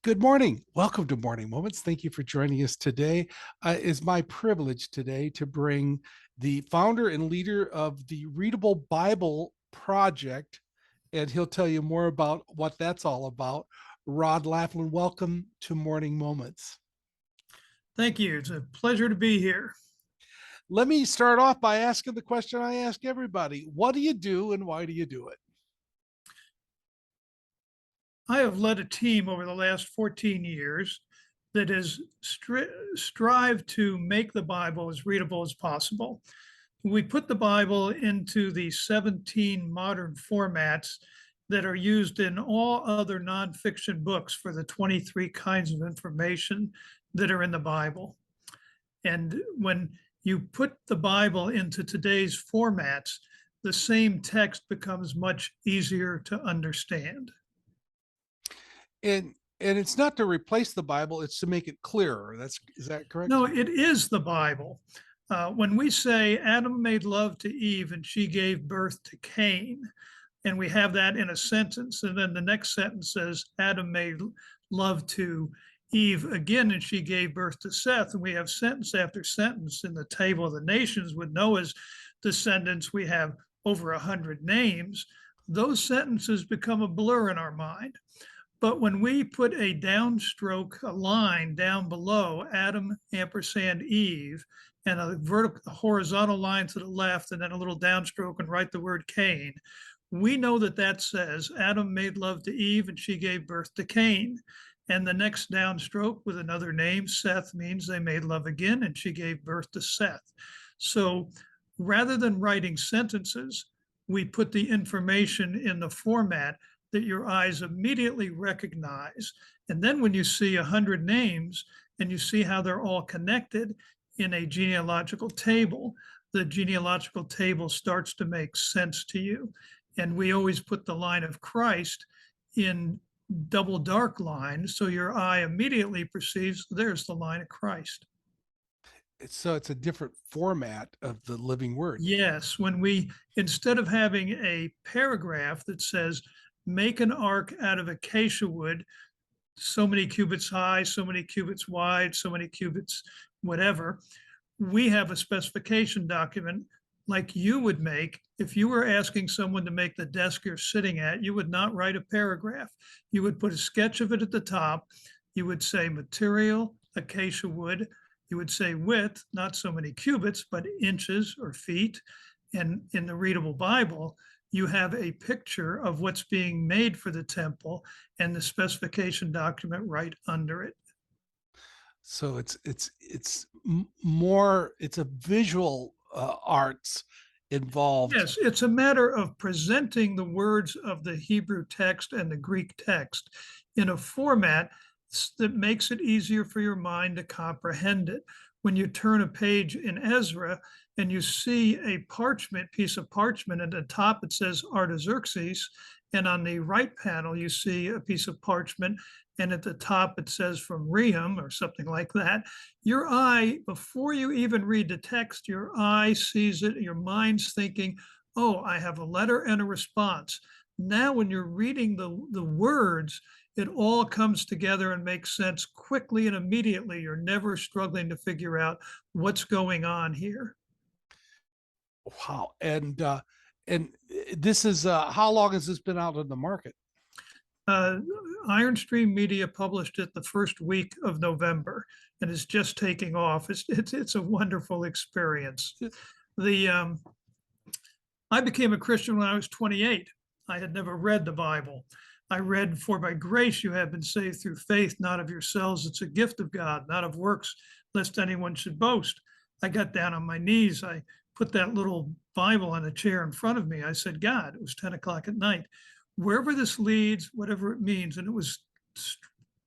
Good morning. Welcome to Morning Moments. Thank you for joining us today. It's my privilege today to bring the founder and leader of the Readable Bible project, and he'll tell you more about what that's all about. Rod Laughlin, welcome to Morning Moments. Thank you. It's a pleasure to be here. Let me start off by asking the question I ask everybody. What do you do and why do you do it? I have led a team over the last 14 years that has strived to make the Bible as readable as possible. We put the Bible into the 17 modern formats that are used in all other nonfiction books for the 23 kinds of information that are in the Bible. And when you put the Bible into today's formats, the same text becomes much easier to understand. And it's not to replace the Bible, it's to make it clearer. Is that correct? No, it is the Bible. When we say Adam made love to Eve and she gave birth to Cain, and we have that in a sentence, and then the next sentence says Adam made love to Eve again and she gave birth to Seth, and we have sentence after sentence in the table of the nations with Noah's descendants. We have over 100 names. Those sentences become a blur in our mind. But when we put a downstroke, a line down below Adam ampersand Eve, and a horizontal line to the left, and then a little downstroke and write the word Cain, we know that that says Adam made love to Eve and she gave birth to Cain. And the next downstroke with another name, Seth, means they made love again and she gave birth to Seth. So rather than writing sentences, we put the information in the format that your eyes immediately recognize. And then when you see 100 names and you see how they're all connected in a genealogical table, the genealogical table starts to make sense to you. And we always put the line of Christ in double dark line, so your eye immediately perceives there's the line of Christ. So it's a different format of the living word. Yes, when we, instead of having a paragraph that says, make an ark out of acacia wood, so many cubits high, so many cubits wide, so many cubits, whatever, we have a specification document like you would make if you were asking someone to make the desk you're sitting at. You would not write a paragraph. You would put a sketch of it at the top. You would say material, acacia wood. You would say width, not so many cubits, but inches or feet. And in the Readable Bible, you have a picture of what's being made for the temple and the specification document right under it. So it's more, it's a visual arts involved. Yes, it's a matter of presenting the words of the Hebrew text and the Greek text in a format that makes it easier for your mind to comprehend it. When you turn a page in Ezra and you see a piece of parchment, at the top it says Artaxerxes, and on the right panel you see a piece of parchment, and at the top it says from Rehum or something like that. Your eye, before you even read the text, your eye sees it, your mind's thinking, oh, I have a letter and a response. Now, when you're reading the words, it all comes together and makes sense quickly and immediately. You're never struggling to figure out what's going on here. Wow. And this is how long has this been out in the market? Iron Stream Media published it the first week of November, and it's just taking off. It's a wonderful experience. I became a Christian when I was 28. I had never read the Bible. I read, "For by grace you have been saved through faith, not of yourselves. It's a gift of God, not of works, lest anyone should boast." I got down on my knees. I put that little Bible on a chair in front of me. I said, God, it was 10 o'clock at night, wherever this leads, whatever it means. And it was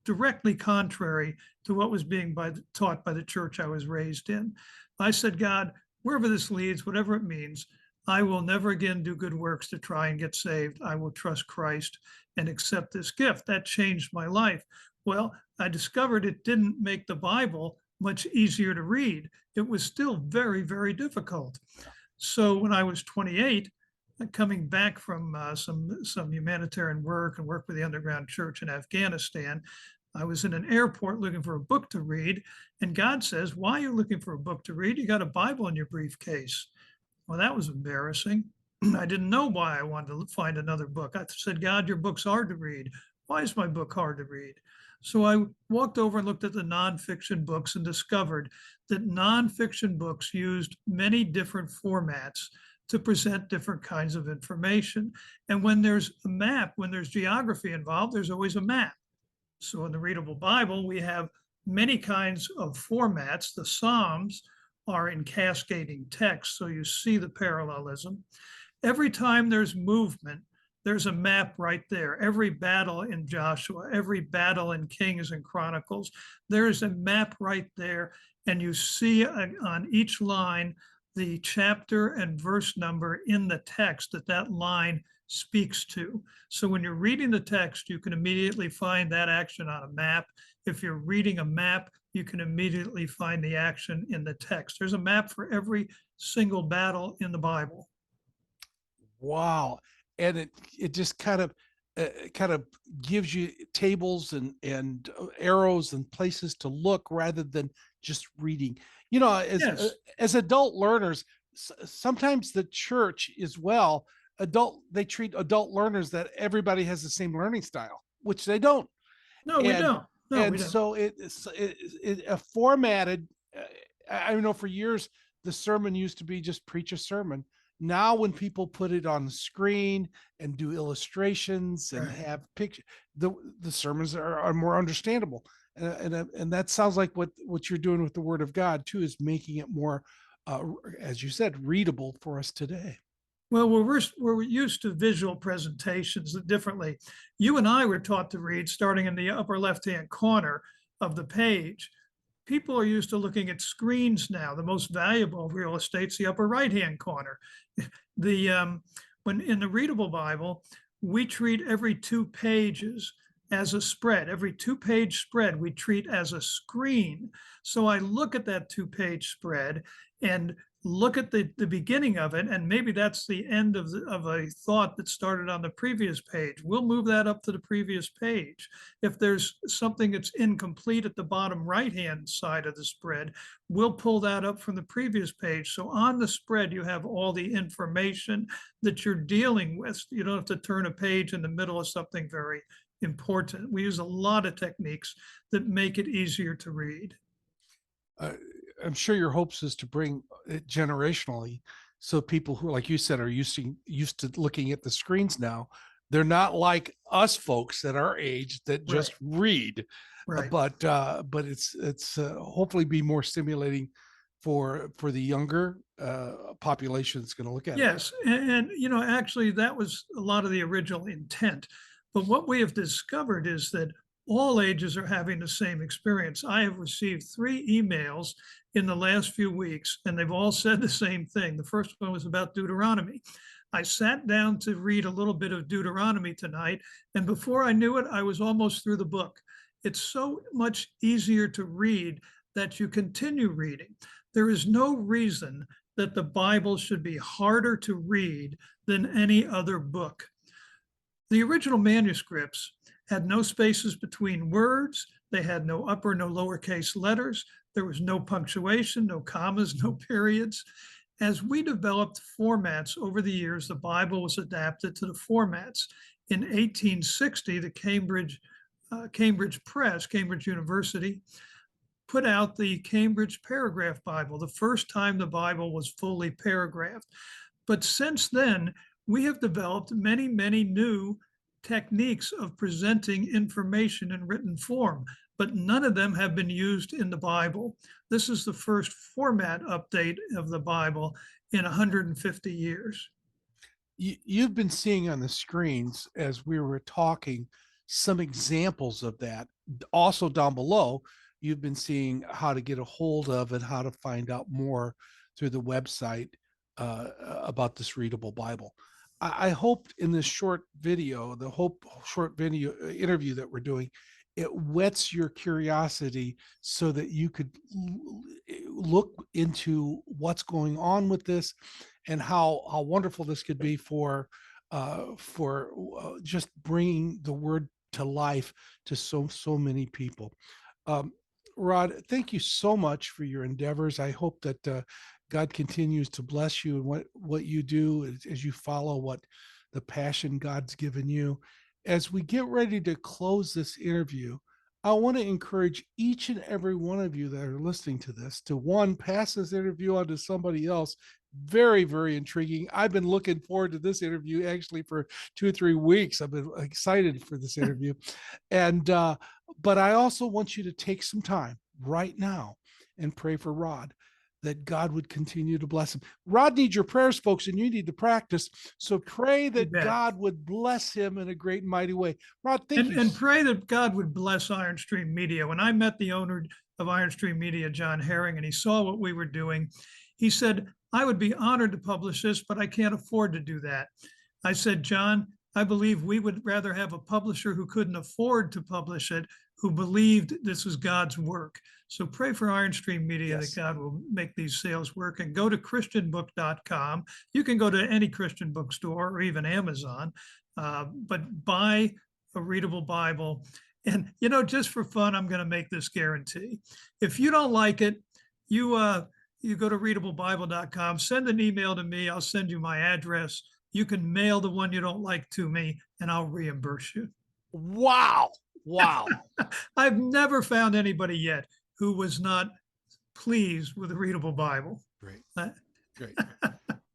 directly contrary to what was being taught by the church I was raised in. I said, God, wherever this leads, whatever it means, I will never again do good works to try and get saved. I will trust Christ and accept this gift. That changed my life. Well, I discovered it didn't make the Bible much easier to read. It was still very, very difficult. So when I was 28, coming back from some humanitarian work and work with the underground church in Afghanistan, I was in an airport looking for a book to read, and God says, "Why are you looking for a book to read? You got a Bible in your briefcase." Well, that was embarrassing. I didn't know why I wanted to find another book. I said, "God, your book's hard to read. Why is my book hard to read?" So I walked over and looked at the nonfiction books and discovered that nonfiction books used many different formats to present different kinds of information. And when there's a map, when there's geography involved, there's always a map. So in the Readable Bible, we have many kinds of formats. The Psalms are in cascading text, so you see the parallelism. Every time there's movement, there's a map right there. Every battle in Joshua, every battle in Kings and Chronicles, there's a map right there. And you see on each line the chapter and verse number in the text that that line speaks to. So when you're reading the text, you can immediately find that action on a map. If you're reading a map, you can immediately find the action in the text. There's a map for every single battle in the Bible. Wow. And it just kind of gives you tables and arrows and places to look rather than just reading. You know, Yes. as adult learners, sometimes the church as well, they treat adult learners that everybody has the same learning style, which they don't. No, we and don't. No, we and don't. so it a formatted. I know for years the sermon used to be just preach a sermon. Now when people put it on the screen and do illustrations and Right. have picture, the sermons are more understandable. And that sounds like what you're doing with the Word of God too, is making it more, as you said, readable for us today. Well, we're used to visual presentations differently. You and I were taught to read starting in the upper left-hand corner of the page. People are used to looking at screens now. The most valuable real estate's the upper right-hand corner. The when in the Readable Bible, we treat every 2 pages as a spread. Every 2 page spread we treat as a screen. So I look at that 2 page spread and look at the beginning of it, and maybe that's the end of a thought that started on the previous page. We'll move that up to the previous page. If there's something that's incomplete at the bottom right-hand side of the spread, we'll pull that up from the previous page. So on the spread, you have all the information that you're dealing with. You don't have to turn a page in the middle of something very important. We use a lot of techniques that make it easier to read. uh, I'm sure your hopes is to bring it generationally, so people who, like you said, are used to looking at the screens now, they're not like us folks at our age that Right, just read, right. but it's hopefully be more stimulating for the younger population that's going to look at it. Yes, and actually, that was a lot of the original intent. But what we have discovered is that all ages are having the same experience. I have received 3 emails in the last few weeks, and they've all said the same thing. The first one was about Deuteronomy. I sat down to read a little bit of Deuteronomy tonight, and before I knew it, I was almost through the book. It's so much easier to read that you continue reading. There is no reason that the Bible should be harder to read than any other book. The original manuscripts had no spaces between words, they had no upper, no lowercase letters, there was no punctuation, no commas, no periods. As we developed formats over the years, the Bible was adapted to the formats. In 1860, the Cambridge Press, Cambridge University, put out the Cambridge Paragraph Bible, the first time the Bible was fully paragraphed. But since then, we have developed many, many new techniques of presenting information in written form, but none of them have been used in the Bible. This is the first format update of the Bible in 150 years. You've been seeing on the screens as we were talking some examples of that. Also down below, you've been seeing how to get a hold of and how to find out more through the website about this Readable Bible. I hoped in this short video, short video interview that we're doing, it whets your curiosity so that you could look into what's going on with this and how wonderful this could be for just bringing the word to life to so many people. Um, Rod, thank you so much for your endeavors. I hope that God continues to bless you and what you do as you follow what the passion God's given you. As we get ready to close this interview, I want to encourage each and every one of you that are listening to this to one, pass this interview on to somebody else. Very, very intriguing. I've been looking forward to this interview actually for 2 or 3 weeks. I've been excited for this interview. And, but I also want you to take some time right now and pray for Rod that God would continue to bless him. Rod needs your prayers, folks, and you need to practice. So pray You that bet. God would bless him in a great and mighty way. Rod, thank you. And pray that God would bless Iron Stream Media. When I met the owner of Iron Stream Media, John Herring, and he saw what we were doing, he said, I would be honored to publish this, but I can't afford to do that. I said, John, I believe we would rather have a publisher who couldn't afford to publish it, who believed this was God's work. So pray for Iron Stream Media that Yes. God will make these sales work, and go to christianbook.com. You can go to any Christian bookstore or even Amazon, but buy a readable Bible. And, just for fun, I'm going to make this guarantee. If you don't like it, you go to readablebible.com, send an email to me. I'll send you my address. You can mail the one you don't like to me, and I'll reimburse you. Wow. Wow. I've never found anybody yet who was not pleased with the Readable Bible. Great. Uh, Great.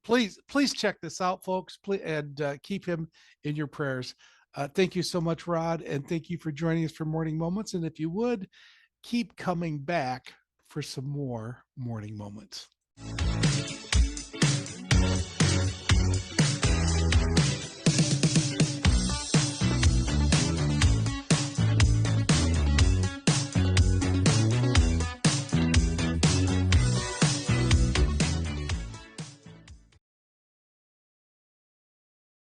Please check this out, folks, please, and keep him in your prayers. Thank you so much, Rod, and thank you for joining us for Morning Moments. And if you would, keep coming back for some more Morning Moments.